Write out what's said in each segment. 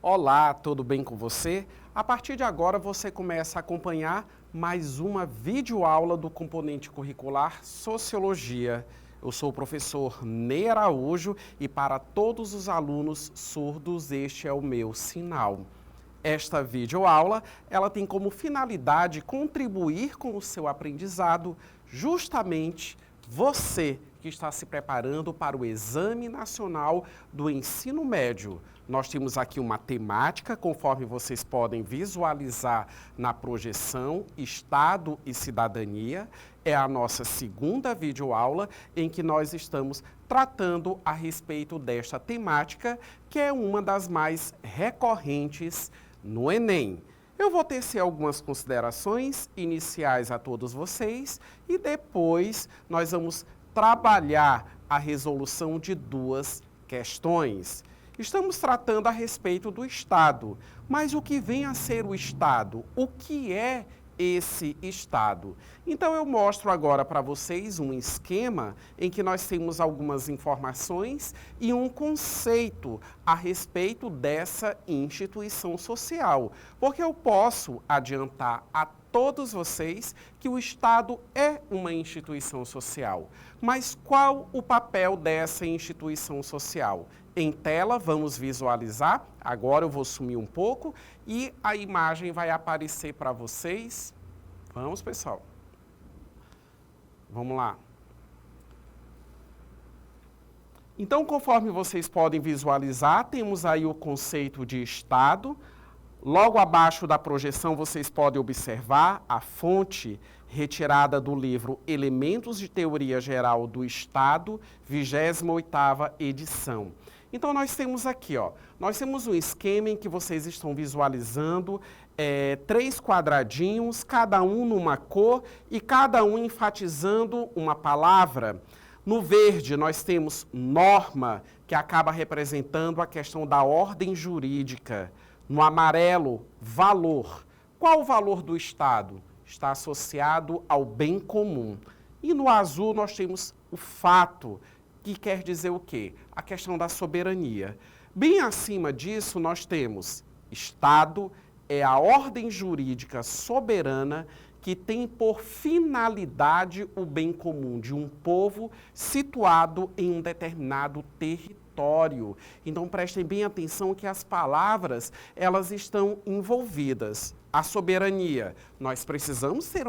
Olá, tudo bem com você? A partir de agora você começa a acompanhar mais uma videoaula do componente curricular Sociologia. Eu sou o professor Ney Araújo e para todos os alunos surdos este é o meu sinal. Esta videoaula, ela tem como finalidade contribuir com o seu aprendizado justamente você que está se preparando para o Exame Nacional do Ensino Médio. Nós temos aqui uma temática, conforme vocês podem visualizar na projeção, Estado e Cidadania. É a nossa segunda videoaula em que nós estamos tratando a respeito desta temática, que é uma das mais recorrentes no Enem. Eu vou tecer algumas considerações iniciais a todos vocês e depois nós vamos trabalhar a resolução de duas questões. Estamos tratando a respeito do Estado, mas o que vem a ser o Estado? O que é esse Estado? Então eu mostro agora para vocês um esquema em que nós temos algumas informações e um conceito a respeito dessa instituição social, porque eu posso adiantar a todos vocês que o Estado é uma instituição social. Mas qual o papel dessa instituição social? Em tela, vamos visualizar. Agora eu vou sumir um pouco e a imagem vai aparecer para vocês. Vamos, pessoal. Vamos lá. Então, conforme vocês podem visualizar, temos aí o conceito de Estado. Logo abaixo da projeção, vocês podem observar a fonte retirada do livro Elementos de Teoria Geral do Estado, 28ª edição. Então, nós temos aqui, nós temos um esquema em que vocês estão visualizando 3 quadradinhos, cada um numa cor e cada um enfatizando uma palavra. No verde, nós temos norma, que acaba representando a questão da ordem jurídica. No amarelo, valor. Qual o valor do Estado? Está associado ao bem comum. E no azul, nós temos o fato, que quer dizer o quê? A questão da soberania. Bem acima disso, nós temos Estado, é a ordem jurídica soberana que tem por finalidade o bem comum de um povo situado em um determinado território. Então, prestem bem atenção que as palavras, elas estão envolvidas. A soberania, nós precisamos ter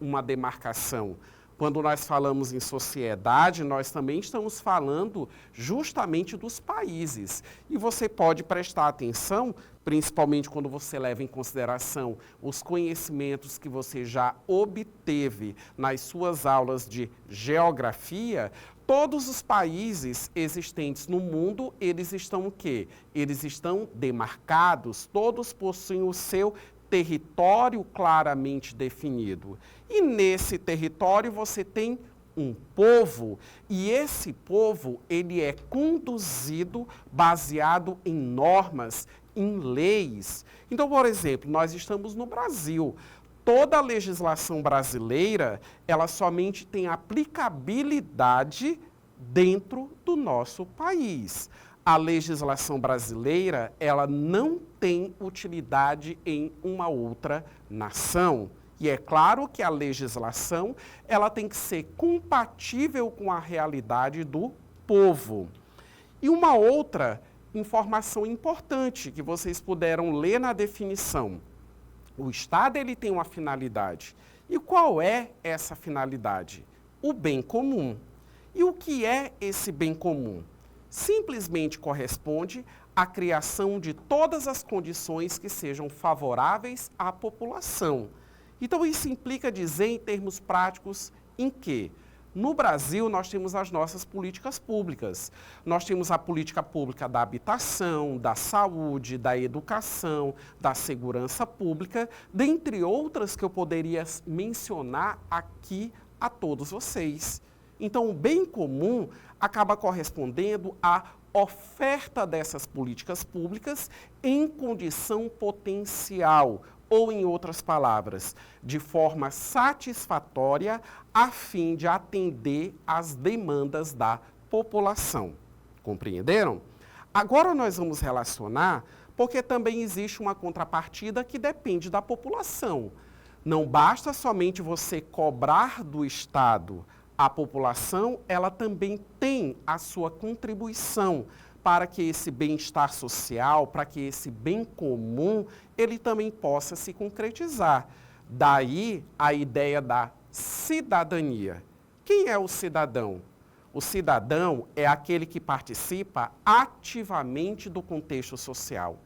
uma demarcação. Quando nós falamos em sociedade, nós também estamos falando justamente dos países. E você pode prestar atenção, principalmente quando você leva em consideração os conhecimentos que você já obteve nas suas aulas de geografia, todos os países existentes no mundo, eles estão o quê? Eles estão demarcados, todos possuem o seu território claramente definido. E nesse território você tem um povo, e esse povo, ele é conduzido baseado em normas, em leis. Então, por exemplo, nós estamos no Brasil. Toda a legislação brasileira, ela somente tem aplicabilidade dentro do nosso país. A legislação brasileira, ela não tem utilidade em uma outra nação. E é claro que a legislação, ela tem que ser compatível com a realidade do povo. E uma outra informação importante que vocês puderam ler na definição. O Estado, ele tem uma finalidade. E qual é essa finalidade? O bem comum. E o que é esse bem comum? Simplesmente corresponde à criação de todas as condições que sejam favoráveis à população. Então, isso implica dizer, em termos práticos, em que no Brasil nós temos as nossas políticas públicas. Nós temos a política pública da habitação, da saúde, da educação, da segurança pública, dentre outras que eu poderia mencionar aqui a todos vocês. Então, o bem comum acaba correspondendo à oferta dessas políticas públicas em condição potencial, ou, em outras palavras, de forma satisfatória, a fim de atender às demandas da população. Compreenderam? Agora nós vamos relacionar porque também existe uma contrapartida que depende da população. Não basta somente você cobrar do Estado. A população, ela também tem a sua contribuição para que esse bem-estar social, para que esse bem comum, ele também possa se concretizar. Daí a ideia da cidadania. Quem é o cidadão? O cidadão é aquele que participa ativamente do contexto social.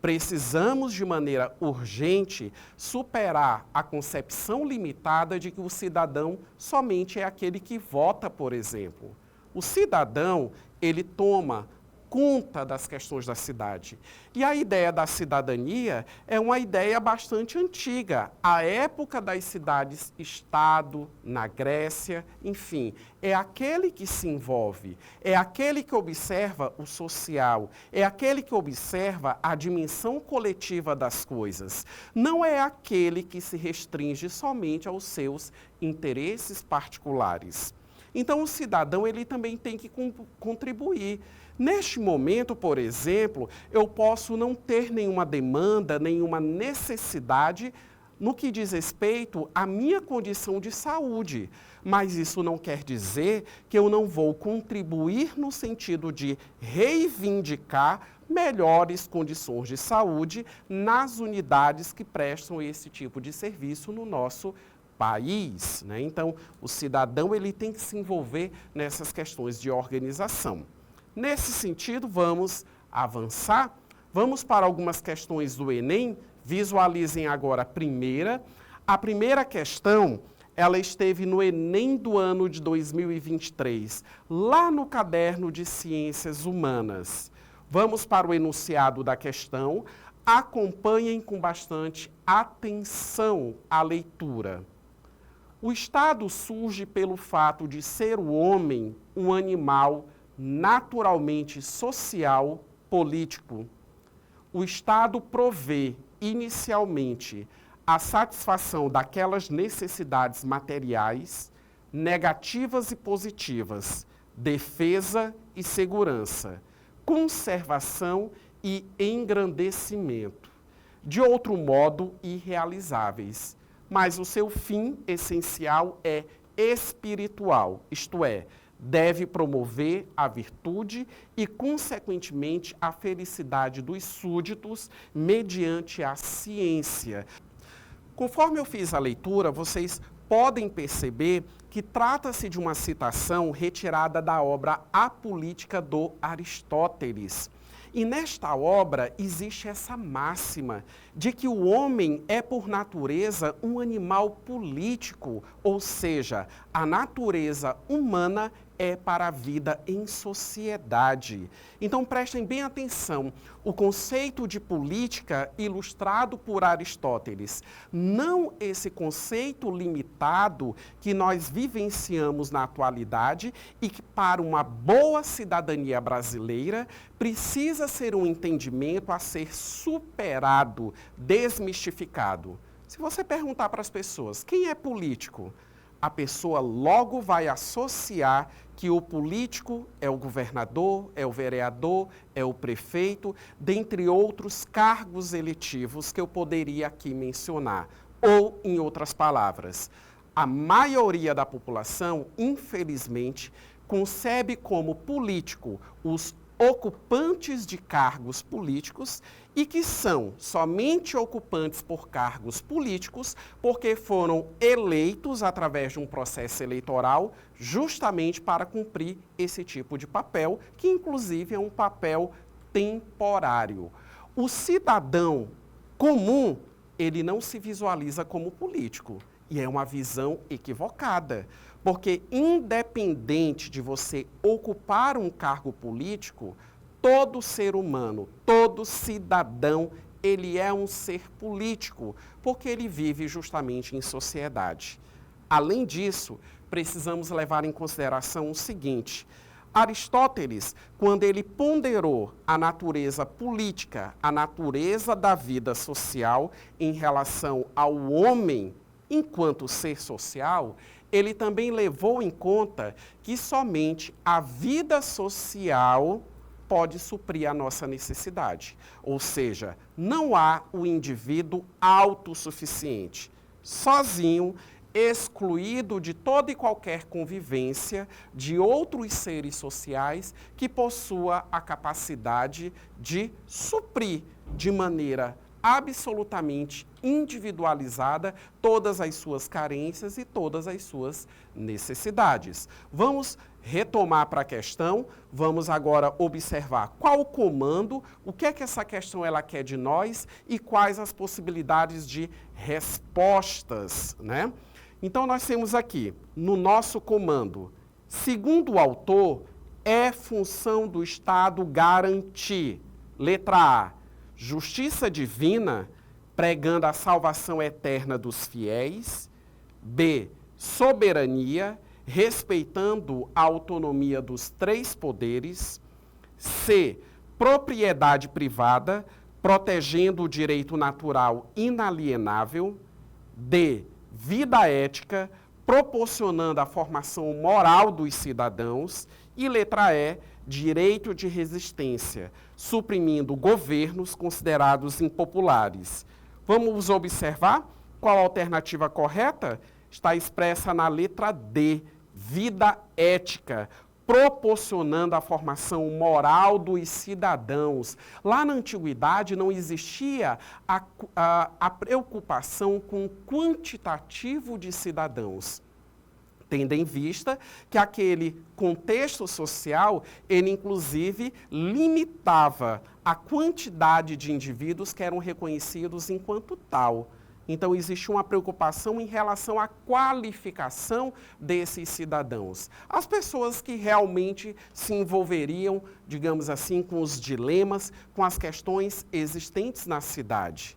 Precisamos, de maneira urgente, superar a concepção limitada de que o cidadão somente é aquele que vota, por exemplo. O cidadão, ele toma conta das questões da cidade. E a ideia da cidadania é uma ideia bastante antiga. A época das cidades-estado, na Grécia, enfim, é aquele que se envolve, é aquele que observa o social, é aquele que observa a dimensão coletiva das coisas. Não é aquele que se restringe somente aos seus interesses particulares. Então, o cidadão, ele também tem que contribuir. Neste momento, por exemplo, eu posso não ter nenhuma demanda, nenhuma necessidade no que diz respeito à minha condição de saúde. Mas isso não quer dizer que eu não vou contribuir no sentido de reivindicar melhores condições de saúde nas unidades que prestam esse tipo de serviço no nosso país, né? Então, o cidadão, ele tem que se envolver nessas questões de organização. Nesse sentido, vamos avançar. Vamos para algumas questões do Enem. Visualizem agora a primeira. A primeira questão, ela esteve no Enem do ano de 2023, lá no caderno de Ciências Humanas. Vamos para o enunciado da questão. Acompanhem com bastante atenção a leitura. O Estado surge pelo fato de ser o homem um animal naturalmente social, político. O Estado provê, inicialmente, a satisfação daquelas necessidades materiais, negativas e positivas, defesa e segurança, conservação e engrandecimento, de outro modo irrealizáveis. Mas o seu fim essencial é espiritual, isto é, deve promover a virtude e, consequentemente, a felicidade dos súditos mediante a ciência. Conforme eu fiz a leitura, vocês podem perceber que trata-se de uma citação retirada da obra A Política do Aristóteles. E nesta obra existe essa máxima de que o homem é, por natureza, um animal político, ou seja, a natureza humana é para a vida em sociedade. Então, prestem bem atenção, o conceito de política ilustrado por Aristóteles, não esse conceito limitado que nós vivenciamos na atualidade e que, para uma boa cidadania brasileira, precisa ser um entendimento a ser superado, desmistificado. Se você perguntar para as pessoas, quem é político? A pessoa logo vai associar que o político é o governador, é o vereador, é o prefeito, dentre outros cargos eletivos que eu poderia aqui mencionar. Ou, em outras palavras, a maioria da população, infelizmente, concebe como político os ocupantes de cargos políticos e que são somente ocupantes por cargos políticos porque foram eleitos através de um processo eleitoral justamente para cumprir esse tipo de papel, que inclusive é um papel temporário. O cidadão comum, ele não se visualiza como político e é uma visão equivocada. Porque, independente de você ocupar um cargo político, todo ser humano, todo cidadão, ele é um ser político, porque ele vive justamente em sociedade. Além disso, precisamos levar em consideração o seguinte: Aristóteles, quando ele ponderou a natureza política, a natureza da vida social em relação ao homem enquanto ser social, ele também levou em conta que somente a vida social pode suprir a nossa necessidade. Ou seja, não há o indivíduo autossuficiente, sozinho, excluído de toda e qualquer convivência de outros seres sociais que possua a capacidade de suprir de maneira absolutamente individualizada todas as suas carências e todas as suas necessidades. Vamos retomar para a questão, vamos agora observar qual o comando, o que é que essa questão ela quer de nós e quais as possibilidades de respostas, né? Então, nós temos aqui, no nosso comando, segundo o autor, é função do Estado garantir, letra A, justiça divina, pregando a salvação eterna dos fiéis. B, soberania, respeitando a autonomia dos três poderes. C, propriedade privada, protegendo o direito natural inalienável. D, vida ética, proporcionando a formação moral dos cidadãos. E letra E, direito de resistência, suprimindo governos considerados impopulares. Vamos observar qual a alternativa correta? Está expressa na letra D, vida ética, proporcionando a formação moral dos cidadãos. Lá na antiguidade não existia a preocupação com o quantitativo de cidadãos, tendo em vista que aquele contexto social, ele inclusive limitava a quantidade de indivíduos que eram reconhecidos enquanto tal. Então, existe uma preocupação em relação à qualificação desses cidadãos. As pessoas que realmente se envolveriam, digamos assim, com os dilemas, com as questões existentes na cidade.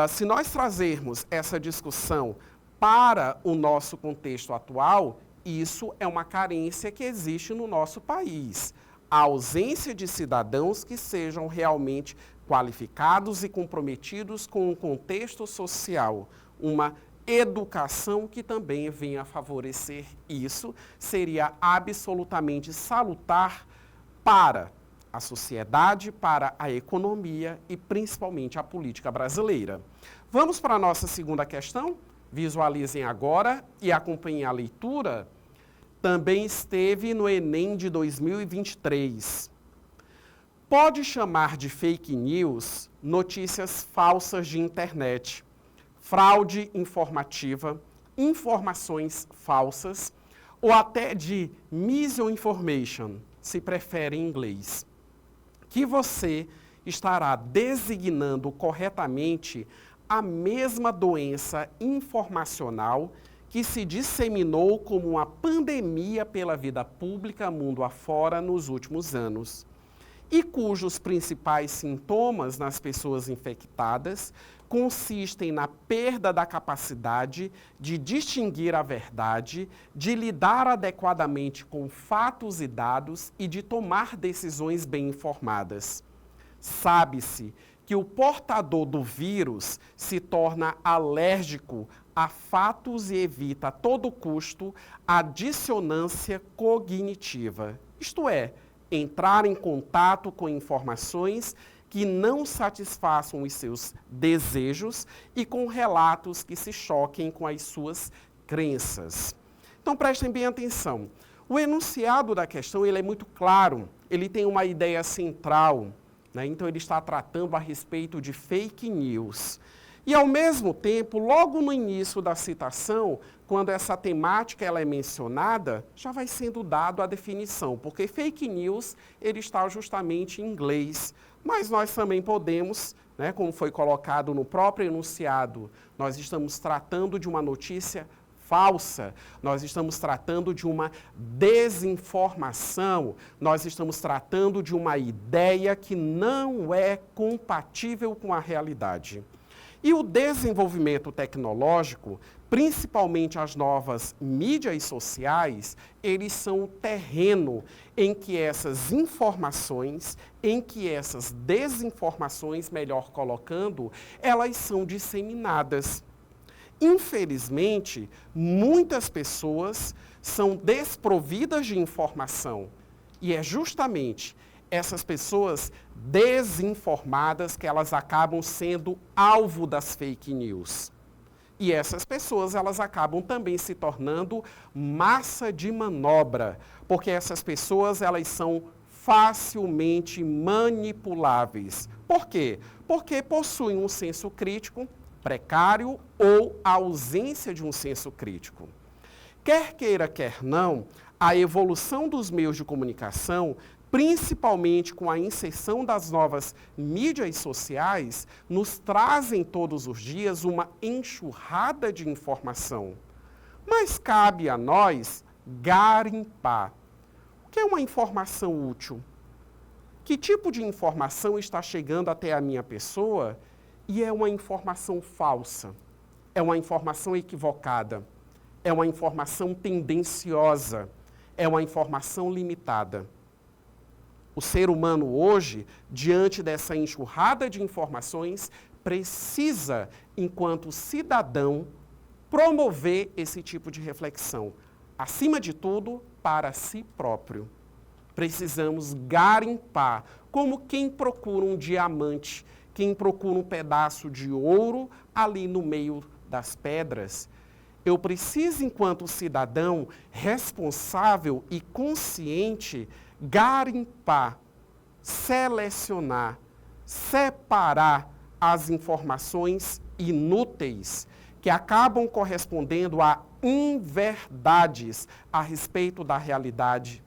Se nós trazermos essa discussão para o nosso contexto atual, isso é uma carência que existe no nosso país. A ausência de cidadãos que sejam realmente qualificados e comprometidos com o contexto social. Uma educação que também venha a favorecer isso seria absolutamente salutar para a sociedade, para a economia e principalmente a política brasileira. Vamos para a nossa segunda questão? Visualizem agora e acompanhem a leitura. Também esteve no Enem de 2023. Pode chamar de fake news notícias falsas de internet, fraude informativa, informações falsas ou até de misinformation, se prefere em inglês, que você estará designando corretamente a mesma doença informacional que se disseminou como uma pandemia pela vida pública mundo afora nos últimos anos, e cujos principais sintomas nas pessoas infectadas consistem na perda da capacidade de distinguir a verdade, de lidar adequadamente com fatos e dados e de tomar decisões bem informadas. Sabe-se que o portador do vírus se torna alérgico a fatos e evita a todo custo a dissonância cognitiva, isto é, entrar em contato com informações que não satisfaçam os seus desejos e com relatos que se choquem com as suas crenças. Então, prestem bem atenção. O enunciado da questão ele é muito claro, ele tem uma ideia central, né? Então, ele está tratando a respeito de fake news. E, ao mesmo tempo, logo no início da citação, quando essa temática ela é mencionada, já vai sendo dado a definição, porque fake news ele está justamente em inglês. Mas nós também podemos, né, como foi colocado no próprio enunciado, nós estamos tratando de uma notícia falsa, nós estamos tratando de uma desinformação, nós estamos tratando de uma ideia que não é compatível com a realidade. E o desenvolvimento tecnológico, principalmente as novas mídias sociais, eles são o terreno em que essas informações, em que essas desinformações, melhor colocando, elas são disseminadas. Infelizmente, muitas pessoas são desprovidas de informação. E é justamente essas pessoas desinformadas que elas acabam sendo alvo das fake news. E essas pessoas, elas acabam também se tornando massa de manobra, porque essas pessoas, elas são facilmente manipuláveis. Por quê? Porque possuem um senso crítico precário ou a ausência de um senso crítico. Quer queira, quer não, a evolução dos meios de comunicação, principalmente com a inserção das novas mídias sociais, nos trazem todos os dias uma enxurrada de informação. Mas cabe a nós garimpar. O que é uma informação útil? Que tipo de informação está chegando até a minha pessoa e é uma informação falsa? É uma informação equivocada? É uma informação tendenciosa? É uma informação limitada? O ser humano hoje, diante dessa enxurrada de informações, precisa, enquanto cidadão, promover esse tipo de reflexão. Acima de tudo, para si próprio. Precisamos garimpar, como quem procura um diamante, quem procura um pedaço de ouro ali no meio das pedras. Eu preciso, enquanto cidadão responsável e consciente, garimpar, selecionar, separar as informações inúteis que acabam correspondendo a inverdades a respeito da realidade.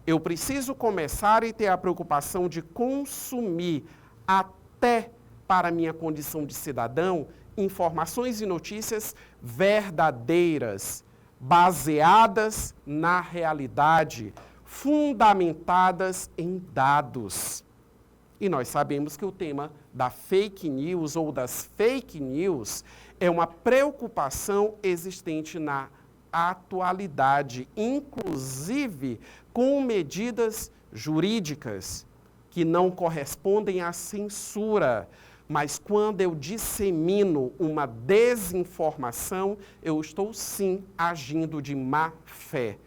Eu preciso começar e ter a preocupação de consumir, até para minha condição de cidadão, informações e notícias verdadeiras, baseadas na realidade, fundamentadas em dados. E nós sabemos que o tema da fake news ou das fake news é uma preocupação existente na atualidade, inclusive com medidas jurídicas que não correspondem à censura. Mas quando eu dissemino uma desinformação, eu estou sim agindo de má fé.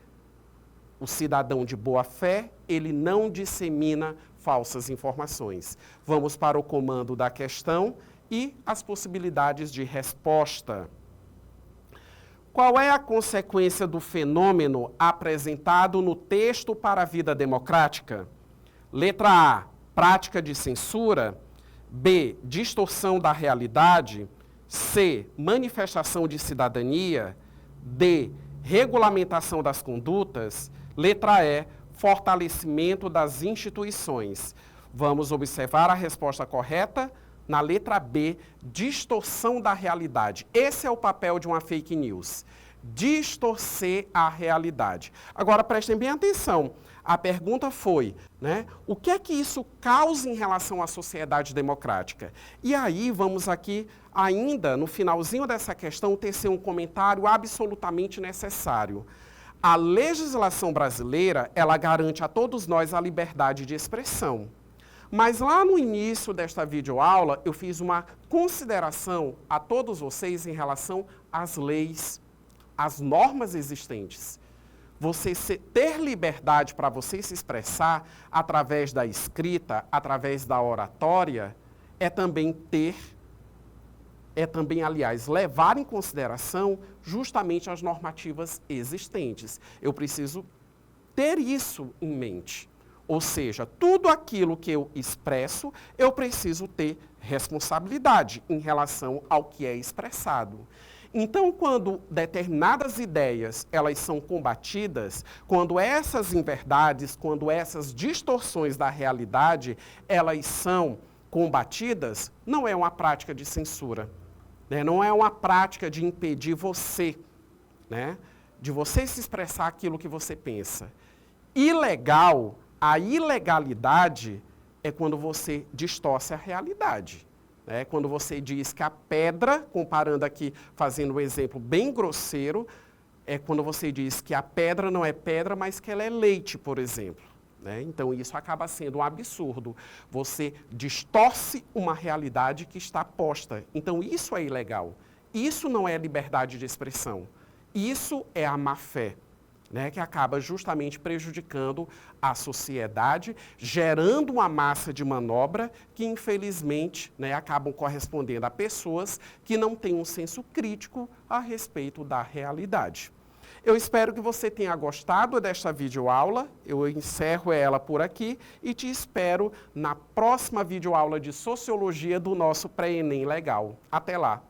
O cidadão de boa fé, ele não dissemina falsas informações. Vamos para o comando da questão e as possibilidades de resposta. Qual é a consequência do fenômeno apresentado no texto para a vida democrática? Letra A, prática de censura. B, distorção da realidade. C, manifestação de cidadania. D, regulamentação das condutas. Letra E, fortalecimento das instituições. Vamos observar a resposta correta na letra B, distorção da realidade. Esse é o papel de uma fake news. Distorcer a realidade. Agora, prestem bem atenção. A pergunta foi, o que é que isso causa em relação à sociedade democrática? E aí, vamos aqui, ainda no finalzinho dessa questão, tecer um comentário absolutamente necessário. A legislação brasileira, ela garante a todos nós a liberdade de expressão. Mas lá no início desta videoaula, eu fiz uma consideração a todos vocês em relação às leis, às normas existentes. Você ter liberdade para você se expressar através da escrita, através da oratória, é também, aliás, levar em consideração justamente as normativas existentes. Eu preciso ter isso em mente. Ou seja, tudo aquilo que eu expresso, eu preciso ter responsabilidade em relação ao que é expressado. Então, quando determinadas ideias, elas são combatidas, quando essas inverdades, quando essas distorções da realidade, elas são combatidas, não é uma prática de censura, não é uma prática de impedir você, de você se expressar aquilo que você pensa. Ilegal, a ilegalidade é quando você distorce a realidade. Quando você diz que a pedra, comparando aqui, fazendo um exemplo bem grosseiro, é quando você diz que a pedra não é pedra, mas que ela é leite, por exemplo. Então, isso acaba sendo um absurdo. Você distorce uma realidade que está posta. Então, isso é ilegal. Isso não é liberdade de expressão. Isso é a má-fé. né, que acaba justamente prejudicando a sociedade, gerando uma massa de manobra que, infelizmente, né, acabam correspondendo a pessoas que não têm um senso crítico a respeito da realidade. Eu espero que você tenha gostado desta videoaula, eu encerro ela por aqui e te espero na próxima videoaula de Sociologia do nosso Pré-ENEM Legal. Até lá!